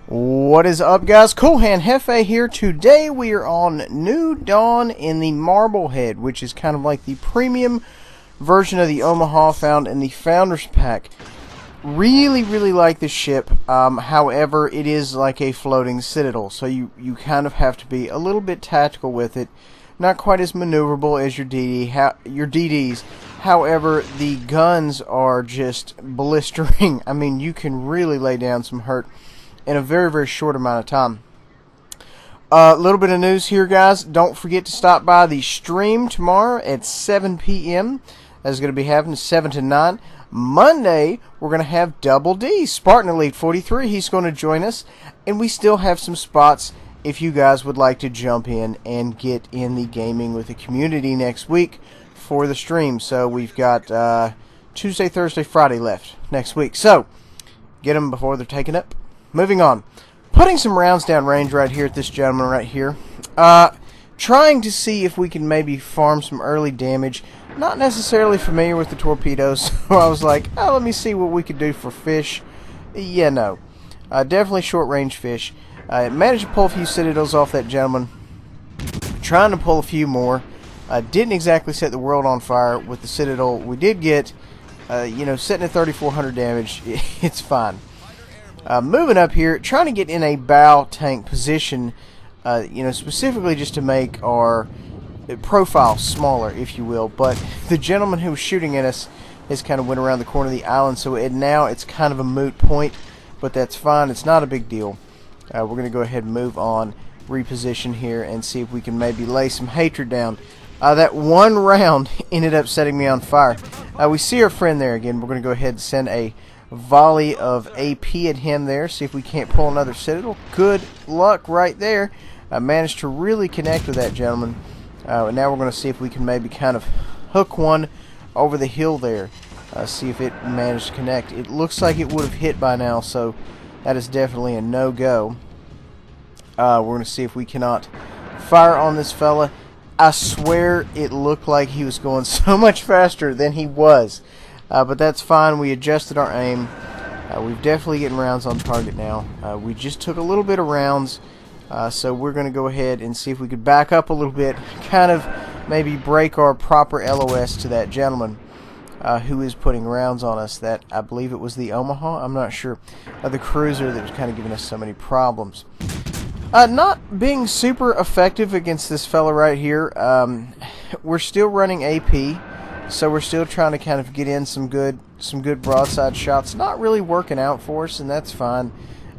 What is up, guys? Cool Hand Hefe here. Today we are on New Dawn in the Marblehead, which is kind of like the premium version of the Omaha found in the Founders Pack. Really like this ship. However, it is like a floating citadel, so you kind of have to be a little bit tactical with it. Not quite as maneuverable as your DDs. However, the guns are just blistering. I mean, you can really lay down some hurt in a very short amount of time. A little bit of news here, guys. Don't forget to stop by the stream tomorrow at 7 p.m. That's going to be happening 7 to 9. Monday, we're going to have Double D, Spartan Elite 43. He's going to join us, and we still have some spots if you guys would like to jump in and get in the gaming with the community next week for the stream. So we've got Tuesday, Thursday, Friday left next week. So get them before they're taken up. Moving on. Putting some rounds down range right here at this gentleman right here. Trying to see if we can maybe farm some early damage. Not necessarily familiar with the torpedoes, so I was like, oh, let me see what we could do for fish. Yeah, no. Definitely short range fish. Managed to pull a few citadels off that gentleman. Trying to pull a few more. Didn't exactly set the world on fire with the citadel. We did get, sitting at 3,400 damage. It's fine. Moving up here, trying to get in a bow tank position, specifically just to make our profile smaller, if you will. But the gentleman who was shooting at us has kind of went around the corner of the island, so now it's kind of a moot point, but that's fine. It's not a big deal. We're going to go ahead and move on, reposition here, and see if we can maybe lay some hatred down. That one round ended up setting me on fire. We see our friend there again. We're going to go ahead and send a volley of AP at him there, see if we can't pull another citadel. Good luck right there. I managed to really connect with that gentleman. And now we're going to see if we can maybe kind of hook one over the hill there. See if it managed to connect. It looks like it would have hit by now, so that is definitely a no-go. We're going to see if we cannot fire on this fella. I swear it looked like he was going so much faster than he was. But that's fine. We adjusted our aim. We've definitely getting rounds on target now. We just took a little bit of rounds, so we're going to go ahead and see if we could back up a little bit, kind of maybe break our proper LOS to that gentleman who is putting rounds on us. That, I believe it was the Omaha, I'm not sure, the cruiser that was kind of giving us so many problems. Not being super effective against this fella right here. We're still running AP. So we're still trying to kind of get in some good broadside shots. Not really working out for us, and that's fine.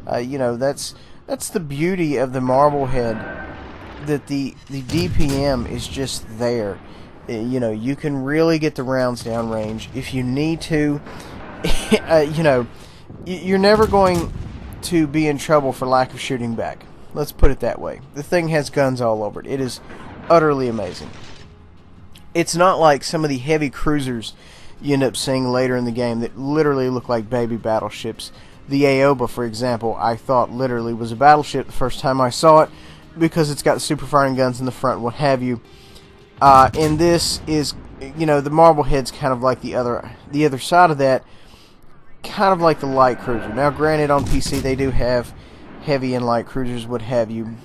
That's the beauty of the Marblehead, that the DPM is just there. You can really get the rounds down range if you need to. You're never going to be in trouble for lack of shooting back. Let's put it that way. The thing has guns all over it. It is utterly amazing. It's not like some of the heavy cruisers you end up seeing later in the game that literally look like baby battleships. The Aoba, for example, I thought literally was a battleship the first time I saw it because it's got super firing guns in the front, what have you. And this is, the Marblehead's kind of like the other side of that, kind of like the light cruiser. Now, granted, on PC they do have heavy and light cruisers, what have you.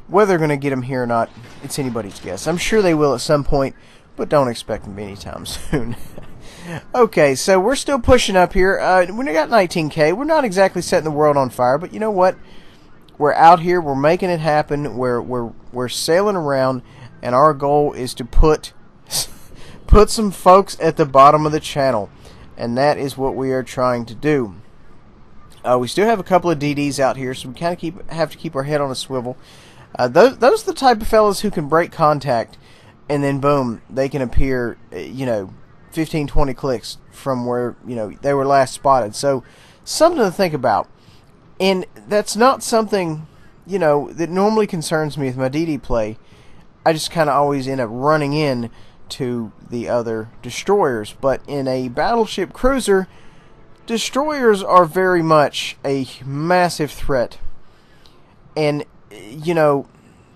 Whether they're going to get them here or not, it's anybody's guess. I'm sure they will at some point, but don't expect them anytime soon. Okay, so we're still pushing up here. We got 19K. We're not exactly setting the world on fire, but you know what? We're out here. We're making it happen. We're sailing around, and our goal is to put some folks at the bottom of the channel, and that is what we are trying to do. We still have a couple of DDs out here, so we kind of have to keep our head on a swivel. Those are the type of fellas who can break contact, and then boom, they can appear, 15, 20 clicks from where, they were last spotted. So, something to think about. And that's not something, that normally concerns me with my DD play. I just kind of always end up running in to the other destroyers. But in a battleship cruiser, destroyers are very much a massive threat. And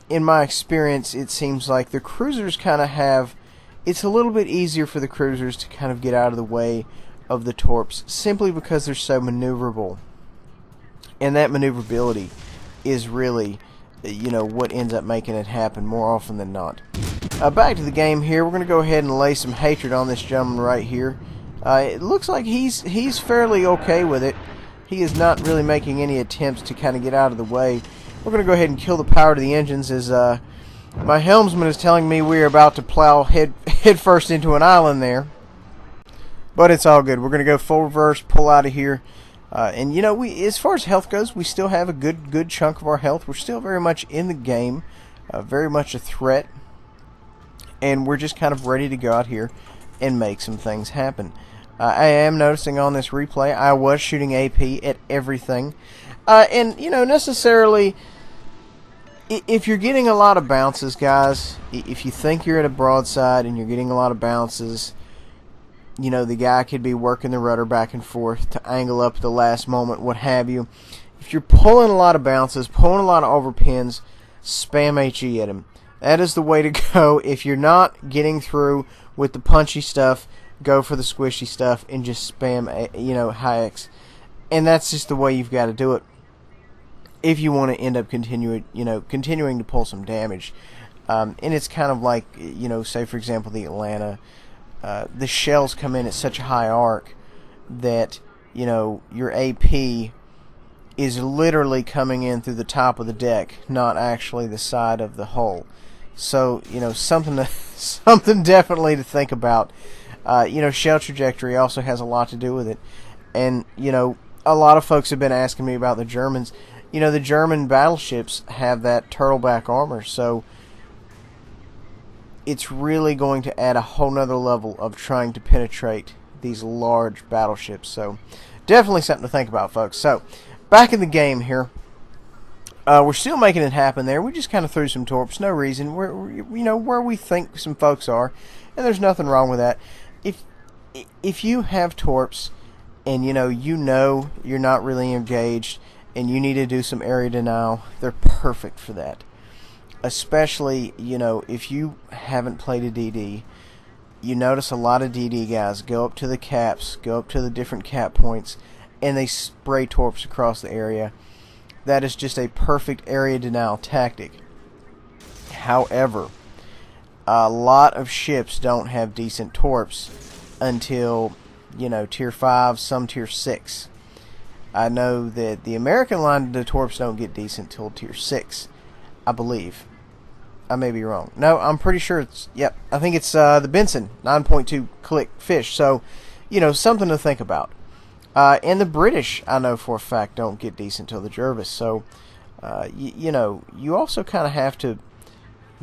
in my experience, it seems like the cruisers kind of have... It's a little bit easier for the cruisers to kind of get out of the way of the torps, simply because they're so maneuverable. And that maneuverability is really, what ends up making it happen more often than not. Back to the game here. We're going to go ahead and lay some hatred on this gentleman right here. It looks like he's fairly okay with it. He is not really making any attempts to kind of get out of the way. We're going to go ahead and kill the power to the engines as my helmsman is telling me we're about to plow head first into an island there. But it's all good. We're going to go full reverse, pull out of here. And we, as far as health goes, we still have a good chunk of our health. We're still very much in the game, very much a threat, and we're just kind of ready to go out here and make some things happen. I am noticing on this replay I was shooting AP at everything, and necessarily, if you're getting a lot of bounces, guys, if you think you're at a broadside and you're getting a lot of bounces, the guy could be working the rudder back and forth to angle up at the last moment, what have you. If you're pulling a lot of bounces, pulling a lot of overpins, spam HE at him. That is the way to go. If you're not getting through with the punchy stuff, go for the squishy stuff and just spam, high X. And that's just the way you've got to do it if you want to end up continuing to pull some damage. And it's kind of like, say for example the Atlanta. The shells come in at such a high arc that your AP is literally coming in through the top of the deck, not actually the side of the hull. So something definitely to think about. Shell trajectory also has a lot to do with it, and a lot of folks have been asking me about the Germans. The German battleships have that turtleback armor, so it's really going to add a whole nother level of trying to penetrate these large battleships. So definitely something to think about, folks. So back in the game here, we're still making it happen there. We just kind of threw some torps, no reason. We're where we think some folks are, and there's nothing wrong with that. If you have torps and you're not really engaged and you need to do some area denial, they're perfect for that. Especially, if you haven't played a DD, you notice a lot of DD guys go up to the caps, go up to the different cap points, and they spray torps across the area. That is just a perfect area denial tactic. However, a lot of ships don't have decent torps until, tier 5, some tier 6. I know that the American line, the torps don't get decent till tier 6, I believe. I may be wrong. No, I'm pretty sure it's, yep, I think it's the Benson 9.2 click fish. So, something to think about. And the British, I know for a fact, don't get decent till the Jervis. So, you also kind of have to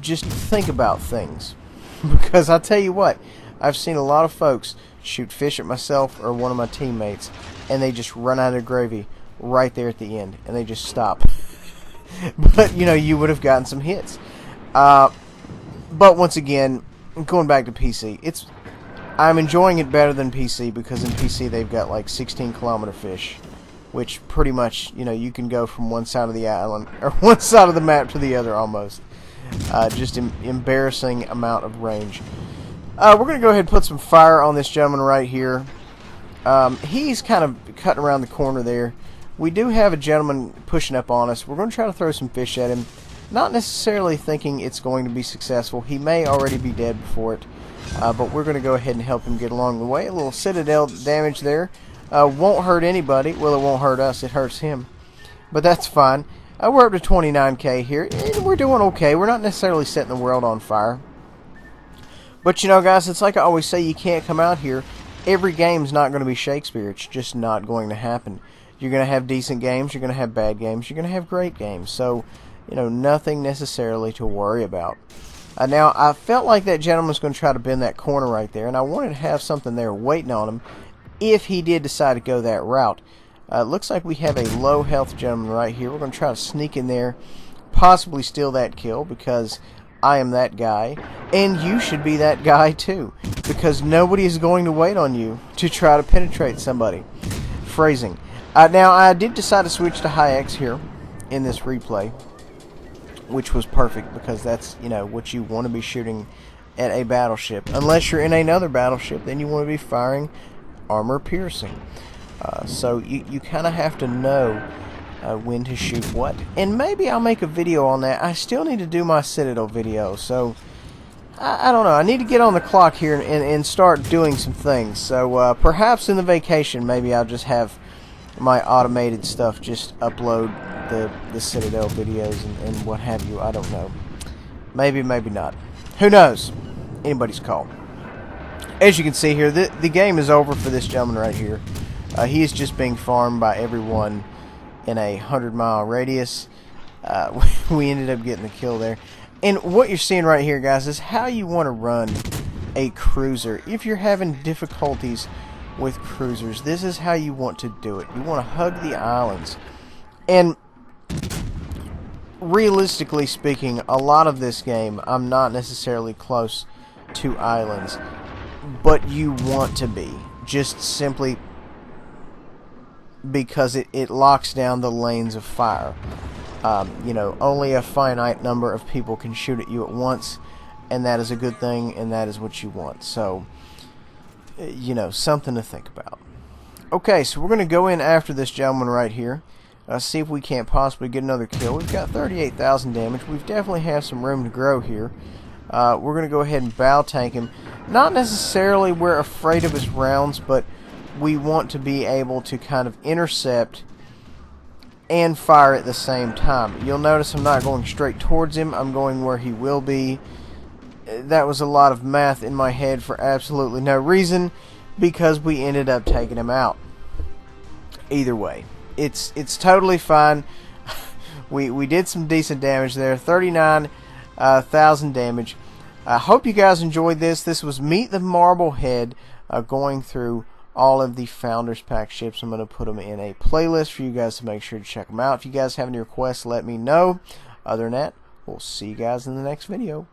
just think about things. Because I tell you what, I've seen a lot of folks shoot fish at myself or one of my teammates, and they just run out of gravy right there at the end, and they just stop. But, you would have gotten some hits. But once again, going back to PC, I'm enjoying it better than PC because in PC they've got like 16-kilometer fish, which pretty much, you can go from one side of the island or one side of the map to the other almost. Just embarrassing amount of range. We're going to go ahead and put some fire on this gentleman right here. He's kind of cutting around the corner there. We do have a gentleman pushing up on us. We're going to try to throw some fish at him. Not necessarily thinking it's going to be successful. He may already be dead before it. But we're going to go ahead and help him get along the way. A little citadel damage there. Won't hurt anybody. Well, it won't hurt us. It hurts him. But that's fine. We're up to 29k here. And we're doing okay. We're not necessarily setting the world on fire. But, guys, it's like I always say, you can't come out here. Every game's not going to be Shakespeare. It's just not going to happen. You're going to have decent games. You're going to have bad games. You're going to have great games. So, nothing necessarily to worry about. Now, I felt like that gentleman's going to try to bend that corner right there, and I wanted to have something there waiting on him if he did decide to go that route. It looks like we have a low health gentleman right here. We're going to try to sneak in there, possibly steal that kill, because I am that guy, and you should be that guy too, because nobody is going to wait on you to try to penetrate somebody. Phrasing. Now, I did decide to switch to high X here in this replay, which was perfect because that's, what you want to be shooting at a battleship. Unless you're in another battleship, then you want to be firing armor piercing. So you kind of have to know when to shoot what. And maybe I'll make a video on that. I still need to do my Citadel video, so I don't know. I need to get on the clock here and start doing some things. So perhaps in the vacation, maybe I'll just have my automated stuff just upload the Citadel videos and what have you. I don't know. Maybe, maybe not. Who knows? Anybody's call. As you can see here, the game is over for this gentleman right here. He is just being farmed by everyone in a 100-mile radius. We ended up getting the kill there. And what you're seeing right here, guys, is how you want to run a cruiser. If you're having difficulties with cruisers, this is how you want to do it. You want to hug the islands. And realistically speaking, a lot of this game, I'm not necessarily close to islands, but you want to be, just simply because it locks down the lanes of fire. You know, only a finite number of people can shoot at you at once, and that is a good thing, and that is what you want. So, you know, something to think about. Okay, so we're going to go in after this gentleman right here. See if we can't possibly get another kill. We've got 38,000 damage. We definitely have some room to grow here. We're going to go ahead and bow tank him. Not necessarily we're afraid of his rounds, but we want to be able to kind of intercept and fire at the same time. You'll notice I'm not going straight towards him. I'm going where he will be. That was a lot of math in my head for absolutely no reason, because we ended up taking him out. Either way, it's totally fine. We did some decent damage there. 39,000 damage. I hope you guys enjoyed this. This was Meet the Marblehead, going through all of the Founders Pack ships. I'm going to put them in a playlist for you guys to make sure to check them out. If you guys have any requests, let me know. Other than that, we'll see you guys in the next video.